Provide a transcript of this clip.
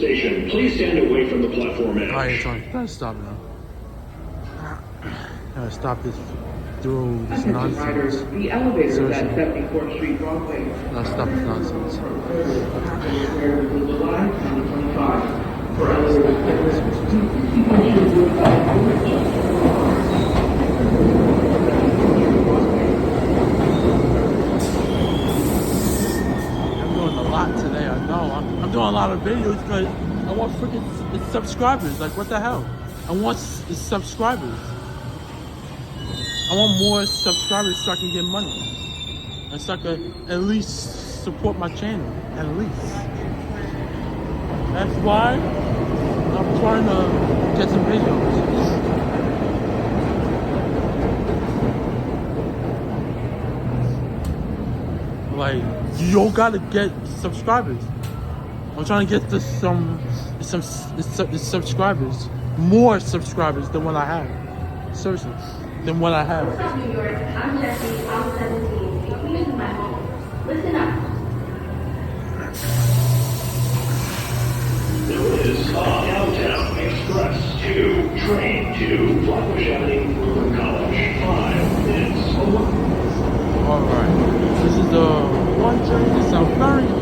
Station, please stand away from the platform edge. Alright, it's on. Gotta stop now. Gotta stop this through this nonsense. The elevator at 74th Street Broadway. Gotta stop this nonsense. July 2025. For elevator today, I know. I'm doing a lot of videos because I want freaking subscribers. Like, what the hell? I want subscribers. I want more subscribers so I can get money. And so I can at least support my channel. At least. That's why I'm trying to get some videos. Like, you gotta get subscribers. I'm trying to get some subscribers, more subscribers than what I have. Seriously, than what I have. What's up, New York? I'm Jesse. I'm 17. Included in my home. Listen up. There is a Downtown Express 2 train to Flatbush Avenue, Brooklyn College. 5 minutes. Alright. This is the one train to South Ferry.